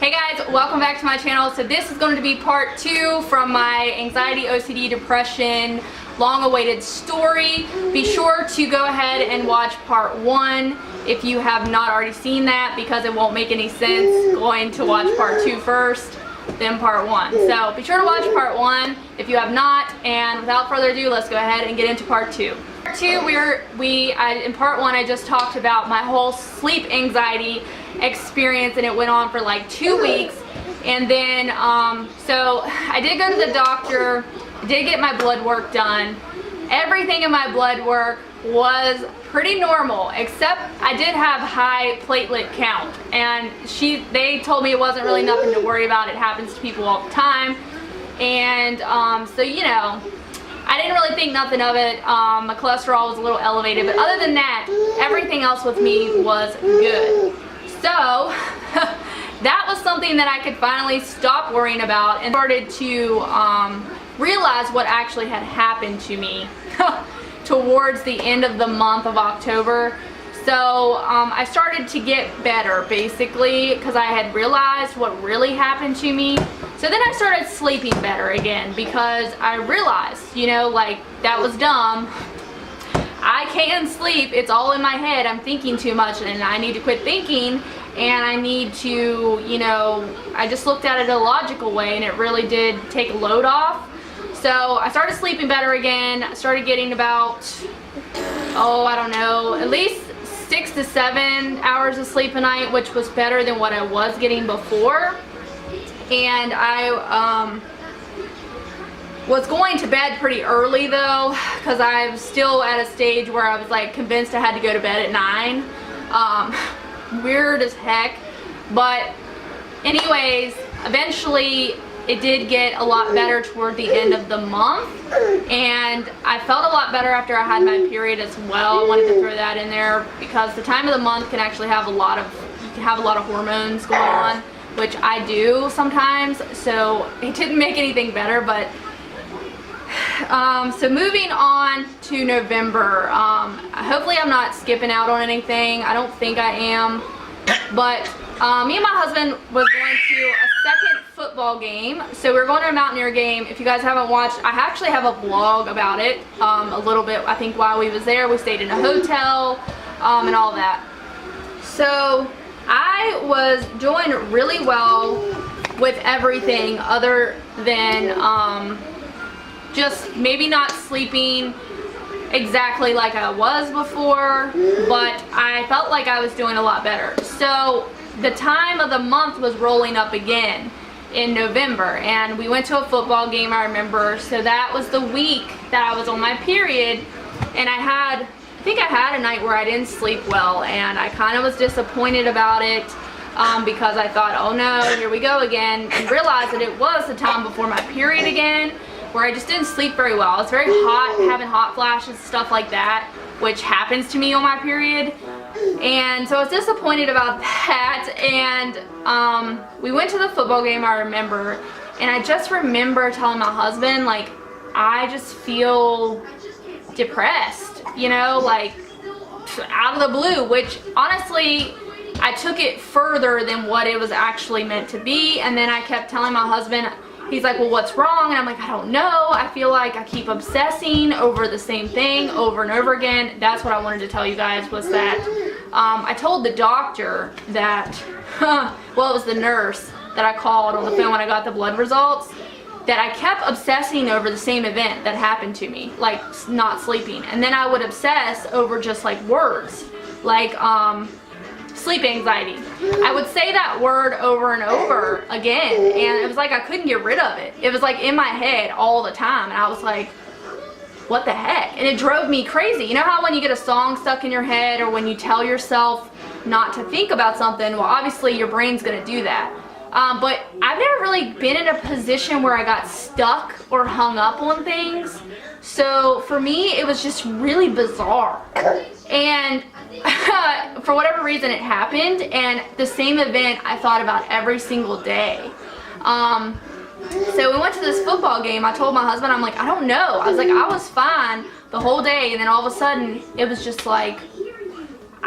Hey guys, welcome back to my channel. So this is going to be part 2 from my anxiety, OCD, depression, long-awaited story. Be sure to go ahead and watch part 1 if you have not already seen that, because it won't make any sense going to watch part 2 first, then part 1. So be sure to watch part 1 if you have not, and without further ado, let's go ahead and get into part 2. Part 2, in part 1 I just talked about my whole sleep anxiety experience, and it went on for like 2 weeks. And then so I did go to the doctor, did get my blood work done. Everything in my blood work was pretty normal, except I did have high platelet count, and they told me it wasn't really nothing to worry about. It happens to people all the time. And so, you know, I didn't really think nothing of it. My cholesterol was a little elevated, but other than that, everything else with me was good. So that was something that I could finally stop worrying about and started to realize what actually had happened to me towards the end of the month of October. So I started to get better, basically, because I had realized what really happened to me. So then I started sleeping better again, because I realized, you know, like, that was dumb. I can't sleep, it's all in my head, I'm thinking too much, and I need to quit thinking, and I need to, you know, I just looked at it a logical way, and it really did take a load off. So I started sleeping better again. I started getting about, I don't know, at least 6 to 7 hours of sleep a night, which was better than what I was getting before. And I was going to bed pretty early though, because I'm still at a stage where I was like convinced I had to go to bed at 9. Weird as heck. But anyways, eventually it did get a lot better toward the end of the month, and I felt a lot better after I had my period as well. I wanted to throw that in there because the time of the month can actually have a lot of hormones going on, which I do sometimes, so it didn't make anything better. But so moving on to November, hopefully I'm not skipping out on anything. I don't think I am, but me and my husband was going to a second football game. So we were going to a Mountaineer game. If you guys haven't watched, I actually have a vlog about it a little bit. I think while we was there, we stayed in a hotel and all that. So I was doing really well with everything other than just maybe not sleeping exactly like I was before, but I felt like I was doing a lot better. So the time of the month was rolling up again in November, and we went to a football game, I remember. So that was the week that I was on my period, and I think I had a night where I didn't sleep well, and I kind of was disappointed about it because I thought, oh no, here we go again, and realized that it was the time before my period again, where I just didn't sleep very well. I was very hot, having hot flashes, stuff like that, which happens to me on my period. And so I was disappointed about that, and we went to the football game, I remember, and I just remember telling my husband, like, I just feel depressed, you know, like, out of the blue, which honestly, I took it further than what it was actually meant to be. And then I kept telling my husband, he's like, well, what's wrong? And I'm like, I don't know. I feel like I keep obsessing over the same thing over and over again. That's what I wanted to tell you guys, was that I told the doctor that, well, it was the nurse that I called on the phone when I got the blood results, that I kept obsessing over the same event that happened to me, like not sleeping. And then I would obsess over just like words, like sleep anxiety. I would say that word over and over again, and it was like I couldn't get rid of it. It was like in my head all the time, and I was like, what the heck? And it drove me crazy. You know how when you get a song stuck in your head, or when you tell yourself not to think about something, well, obviously your brain's gonna do that. But I've never really been in a position where I got stuck or hung up on things. So for me, it was just really bizarre. And for whatever reason, it happened, and the same event I thought about every single day. So we went to this football game. I told my husband, I'm like, I don't know. I was like, I was fine the whole day, and then all of a sudden, it was just like,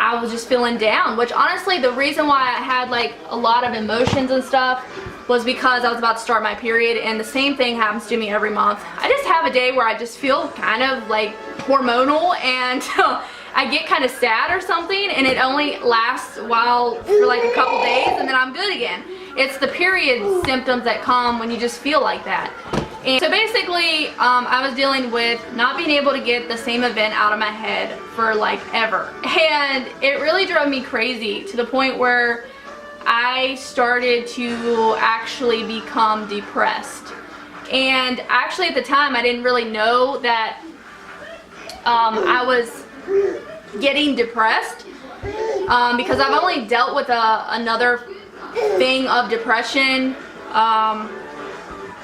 I was just feeling down, which honestly the reason why I had like a lot of emotions and stuff was because I was about to start my period, and the same thing happens to me every month. I just have a day where I just feel kind of like hormonal, and I get kind of sad or something, and it only lasts for like a couple days, and then I'm good again. It's the period symptoms that come when you just feel like that. And so basically, I was dealing with not being able to get the same event out of my head for like ever. And it really drove me crazy to the point where I started to actually become depressed. And actually at the time, I didn't really know that I was getting depressed because I've only dealt with another thing of depression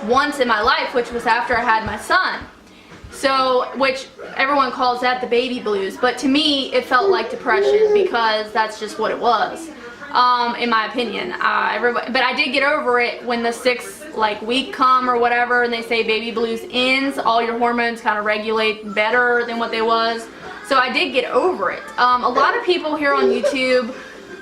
once in my life, which was after I had my son. So, which everyone calls that the baby blues, but to me it felt like depression because that's just what it was, in my opinion. But I did get over it when the 6th week come or whatever, and they say baby blues ends, all your hormones kind of regulate better than what they was. So I did get over it. A lot of people here on YouTube,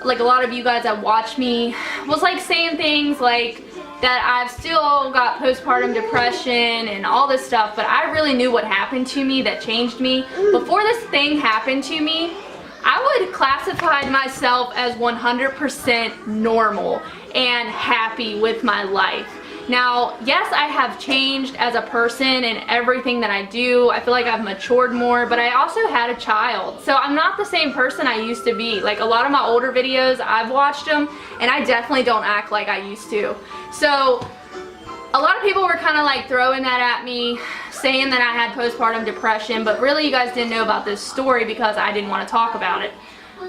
like a lot of you guys that watch me, was like saying things like that I've still got postpartum depression and all this stuff, but I really knew what happened to me that changed me. Before this thing happened to me, I would classify myself as 100% normal and happy with my life. Now, yes, I have changed as a person and everything that I do. I feel like I've matured more, but I also had a child. So I'm not the same person I used to be. Like a lot of my older videos, I've watched them, and I definitely don't act like I used to. So a lot of people were kind of like throwing that at me, saying that I had postpartum depression, but really you guys didn't know about this story because I didn't want to talk about it.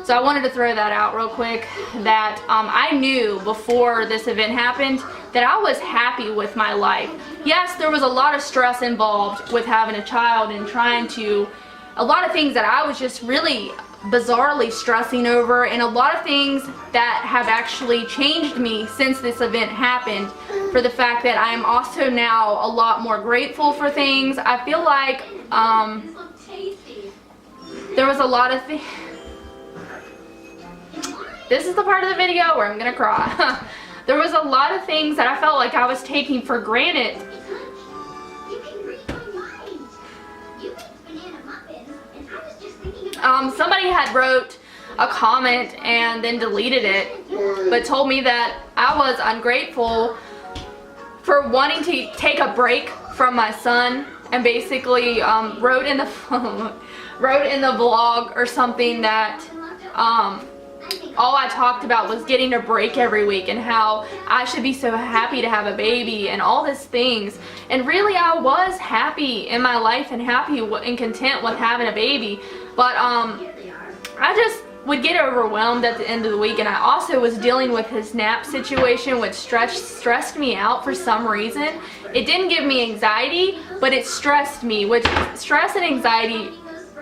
So I wanted to throw that out real quick, that I knew before this event happened that I was happy with my life. Yes, there was a lot of stress involved with having a child and trying to, a lot of things that I was just really bizarrely stressing over, and a lot of things that have actually changed me since this event happened, for the fact that I am also now a lot more grateful for things. I feel like there was a lot of things. This is the part of the video where I'm gonna cry. There was a lot of things that I felt like I was taking for granted. Somebody had wrote a comment and then deleted it, but told me that I was ungrateful for wanting to take a break from my son, and basically wrote in the vlog or something that all I talked about was getting a break every week and how I should be so happy to have a baby and all these things. And really I was happy in my life and happy and content with having a baby, but I just would get overwhelmed at the end of the week. And I also was dealing with his nap situation, which stressed me out for some reason. It didn't give me anxiety, but it stressed me, which stress and anxiety.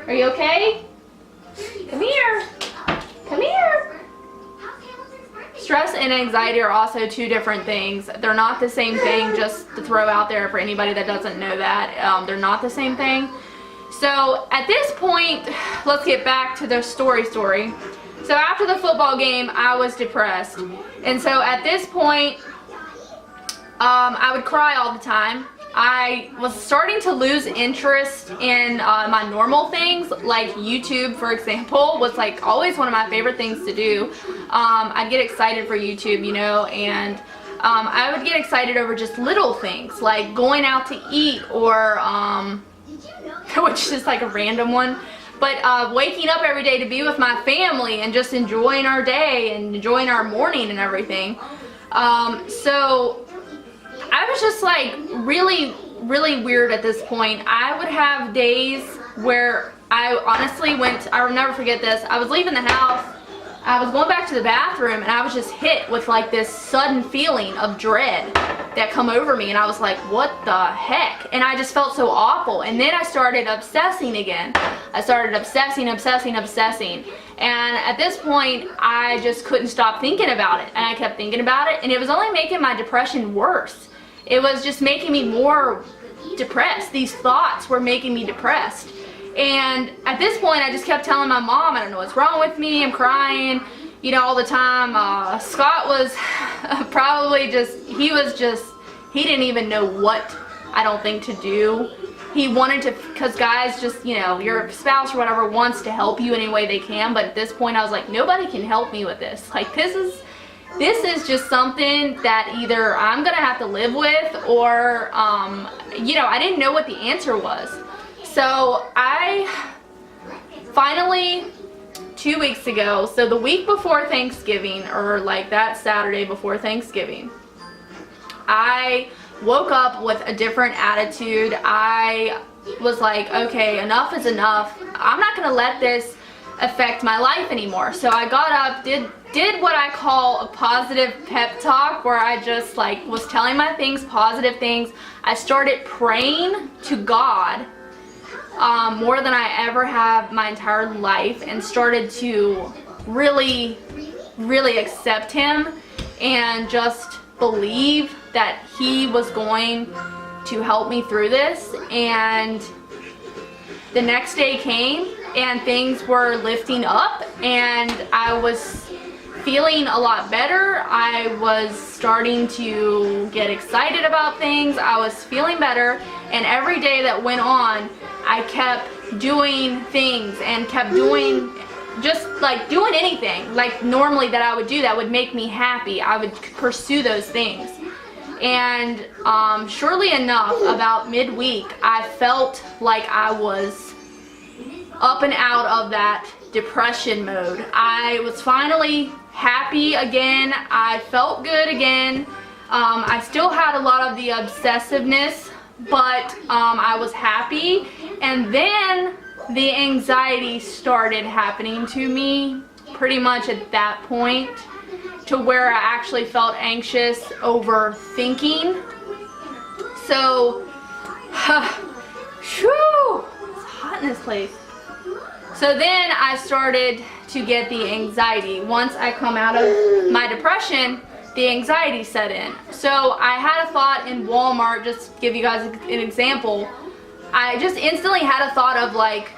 Are you okay? Come here. Come here. Stress and anxiety are also two different things. They're not the same thing, just to throw out there for anybody that doesn't know that. They're not the same thing. So at this point, let's get back to the story. So after the football game, I was depressed. And so at this point, I would cry all the time. I was starting to lose interest in my normal things, like YouTube, for example, was like always one of my favorite things to do. I'd get excited for YouTube, you know, and I would get excited over just little things, like going out to eat, or, which is like a random one, but waking up every day to be with my family and just enjoying our day and enjoying our morning and everything. So I was just like really weird at this point. I would have days where I honestly I'll never forget this. I was leaving the house, I was going back to the bathroom, and I was just hit with like this sudden feeling of dread that come over me, and I was like, what the heck? And I just felt so awful. And then I started obsessing again. I started obsessing. And at this point, I just couldn't stop thinking about it. And I kept thinking about it, and it was only making my depression worse. It was just making me more depressed. These thoughts were making me depressed. And at this point, I just kept telling my mom, I don't know what's wrong with me, I'm crying, you know, all the time. Scott was probably he didn't even know what, I don't think, to do. He wanted to, because guys just, you know, your spouse or whatever wants to help you any way they can, but at this point I was like, nobody can help me with this. Like, this is just something that either I'm gonna have to live with, or, you know, I didn't know what the answer was. So I finally, 2 weeks ago, so the week before Thanksgiving, or like that Saturday before Thanksgiving, I woke up with a different attitude. I was like, okay, enough is enough. I'm not gonna let this affect my life anymore. So I got up, did what I call a positive pep talk, where I just like was telling my things, positive things. I started praying to God more than I ever have my entire life, and started to really accept Him and just believe that He was going to help me through this. And the next day came and things were lifting up, and I was feeling a lot better. I was starting to get excited about things. I was feeling better, and every day that went on, I kept doing things and kept doing, just like doing anything like normally that I would do that would make me happy. I would pursue those things. And surely enough, about midweek, I felt like I was up and out of that depression mode. I was finally happy again. I felt good again. I still had a lot of the obsessiveness, but I was happy. And then the anxiety started happening to me pretty much at that point, to where I actually felt anxious, overthinking. So, whew, it's hot in this place. So then I started to get the anxiety. Once I come out of my depression, the anxiety set in. So I had a thought in Walmart, just to give you guys an example. I just instantly had a thought of like,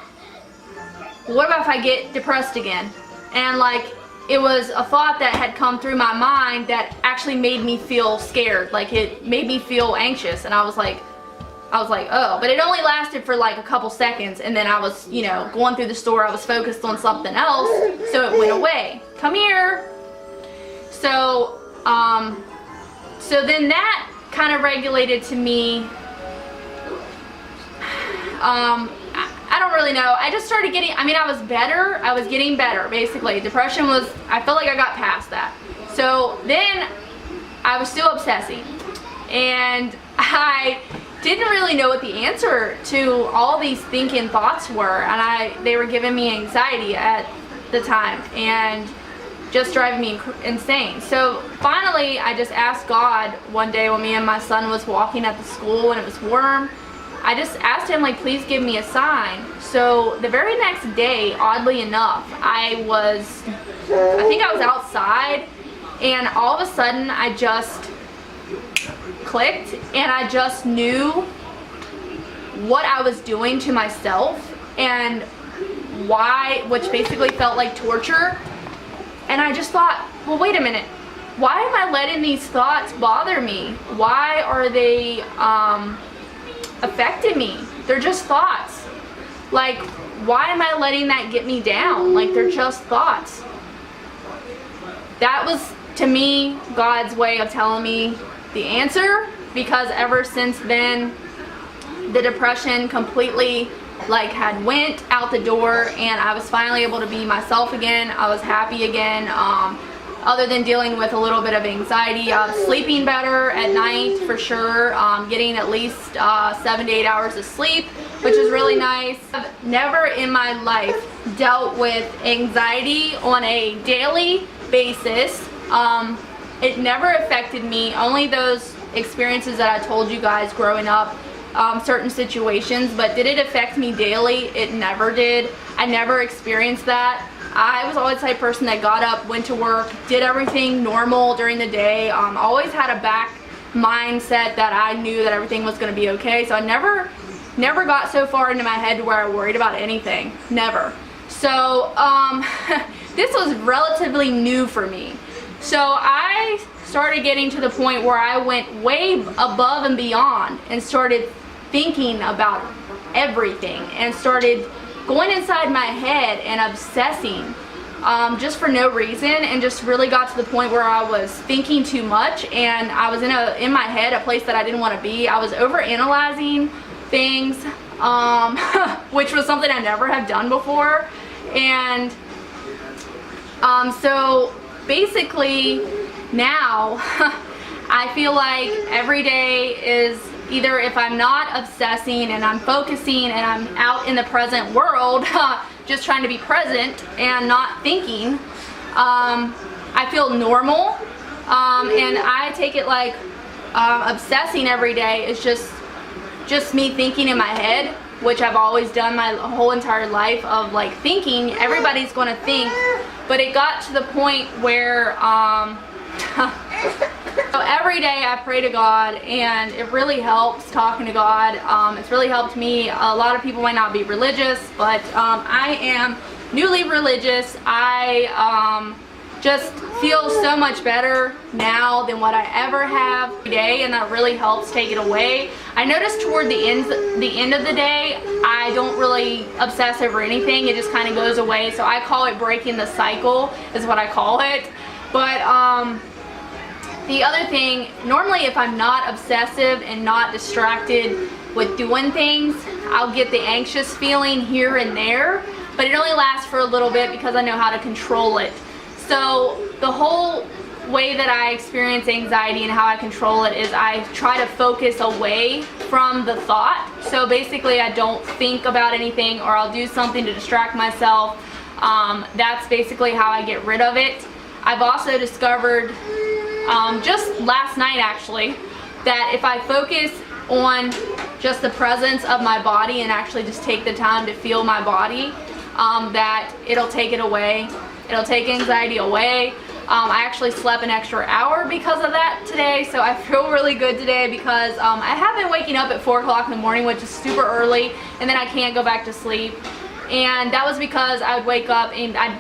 what about if I get depressed again? And like, it was a thought that had come through my mind that actually made me feel scared. Like, it made me feel anxious, and I was like, oh. But it only lasted for like a couple seconds, and then I was, you know, going through the store. I was focused on something else, so it went away. Come here. So, so then that kind of regulated to me. I don't really know. I just started getting, I mean, I was better. I was getting better, basically. Depression was, I felt like I got past that. So then I was still obsessing, and I didn't really know what the answer to all these thinking thoughts were, and they were giving me anxiety at the time and just driving me insane. So finally, I just asked God one day when me and my son was walking at the school and it was warm. I just asked Him, like, please give me a sign. So the very next day, oddly enough, I think I was outside, and all of a sudden I just clicked, and I just knew what I was doing to myself and why, which basically felt like torture. And I just thought, well, wait a minute. Why am I letting these thoughts bother me? Why are they affecting me? They're just thoughts. Like, why am I letting that get me down? Like, they're just thoughts. That was, to me, God's way of telling me the answer, because ever since then, the depression completely like had went out the door, and I was finally able to be myself again. I was happy again. Other than dealing with a little bit of anxiety, sleeping better at night for sure, getting at least 7 to 8 hours of sleep, which is really nice. I've never in my life dealt with anxiety on a daily basis. It never affected me, only those experiences that I told you guys growing up, certain situations. But did it affect me daily? It never did. I never experienced that. I was always the type of person that got up, went to work, did everything normal during the day, always had a back mindset that I knew that everything was going to be okay. So I never never got so far into my head to where I worried about anything. Never. So this was relatively new for me. So I started getting to the point where I went way above and beyond and started thinking about everything and started going inside my head and obsessing just for no reason, and just really got to the point where I was thinking too much, and I was in my head a place that I didn't want to be. I was overanalyzing things, which was something I never have done before. And so basically now I feel like every day is either, if I'm not obsessing and I'm focusing and I'm out in the present world just trying to be present and not thinking, I feel normal, and I take it like obsessing every day is just me thinking in my head, which I've always done my whole entire life, of like thinking. Everybody's going to think, but it got to the point where so every day I pray to God, and it really helps talking to God. It's really helped me. A lot of people might not be religious, but I am newly religious. I just feel so much better now than what I ever have every day, and that really helps take it away. I noticed toward the end of the day, I don't really obsess over anything. It just kind of goes away. So I call it breaking the cycle, is what I call it. But the other thing, normally if I'm not obsessive and not distracted with doing things, I'll get the anxious feeling here and there, but it only lasts for a little bit because I know how to control it. So the whole way that I experience anxiety and how I control it is I try to focus away from the thought. So basically I don't think about anything, or I'll do something to distract myself. That's basically how I get rid of it. I've also discovered just last night actually, that if I focus on just the presence of my body and actually just take the time to feel my body, that it'll take it away. It'll take anxiety away. I actually slept an extra hour because of that today, so I feel really good today because I have been waking up at 4 o'clock in the morning, which is super early, and then I can't go back to sleep. And that was because I would wake up and I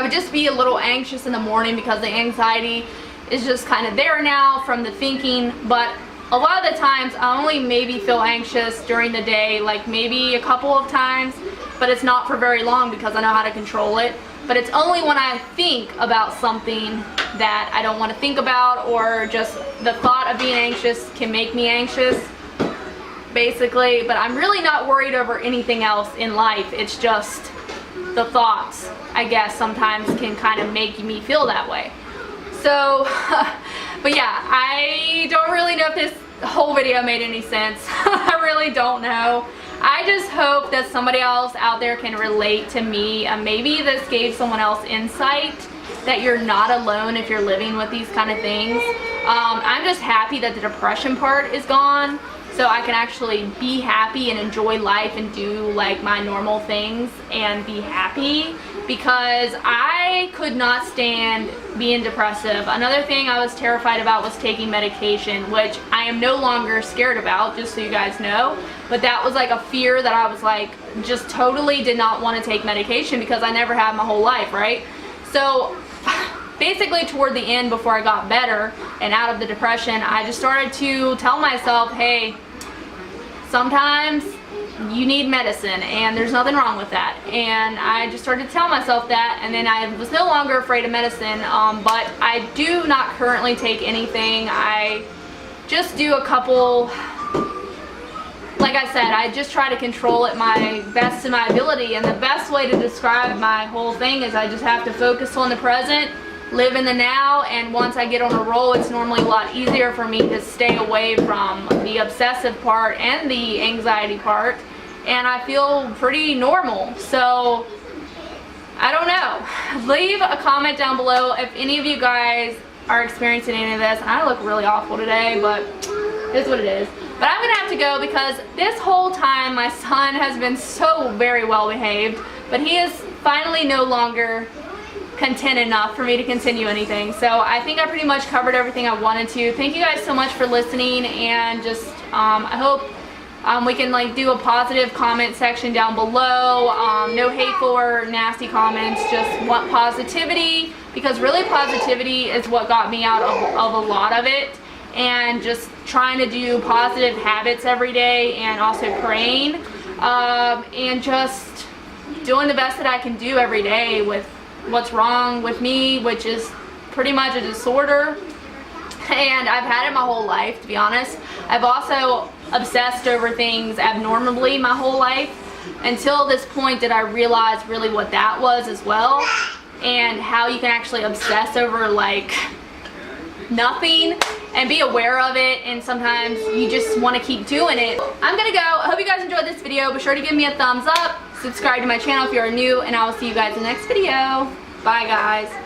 would just be a little anxious in the morning because the anxiety is just kind of there now from the thinking. But a lot of the times I only maybe feel anxious during the day, like maybe a couple of times, but it's not for very long because I know how to control it. But it's only when I think about something that I don't want to think about, or just the thought of being anxious can make me anxious, basically. But I'm really not worried over anything else in life. It's just the thoughts, I guess, sometimes can kind of make me feel that way. So, but yeah, I don't really know if this whole video made any sense. I really don't know. I just hope that somebody else out there can relate to me. Maybe this gave someone else insight that you're not alone if you're living with these kind of things. I'm just happy that the depression part is gone, so I can actually be happy and enjoy life and do like my normal things and be happy, because I could not stand being depressive. Another thing I was terrified about was taking medication, which I am no longer scared about, just so you guys know. But that was like a fear that I was like, just totally did not want to take medication because I never have my whole life, right? So basically toward the end, before I got better and out of the depression, I just started to tell myself, hey, sometimes you need medicine and there's nothing wrong with that. And I just started to tell myself that, and then I was no longer afraid of medicine. But I do not currently take anything. I just do a couple, like I said, I just try to control it my best to my ability. And the best way to describe my whole thing is I just have to focus on the present, live in the now, and once I get on a roll, it's normally a lot easier for me to stay away from the obsessive part and the anxiety part, and I feel pretty normal. So I don't know, leave a comment down below if any of you guys are experiencing any of this. I look really awful today, but it is what it is. But I'm gonna have to go because this whole time my son has been so very well behaved, but he is finally no longer content enough for me to continue anything. So I think I pretty much covered everything I wanted to. Thank you guys so much for listening, and just I hope We can like do a positive comment section down below. No hateful or nasty comments, just want positivity, because really positivity is what got me out of a lot of it. And just trying to do positive habits every day, and also praying, and just doing the best that I can do every day with what's wrong with me, which is pretty much a disorder. And I've had it my whole life, to be honest. I've also obsessed over things abnormally my whole life, until this point that I realized really what that was as well, and how you can actually obsess over like nothing and be aware of it, and sometimes you just want to keep doing it. I'm gonna go. I hope you guys enjoyed this video. Be sure to give me a thumbs up, subscribe to my channel if you are new, and I will see you guys in the next video. Bye guys.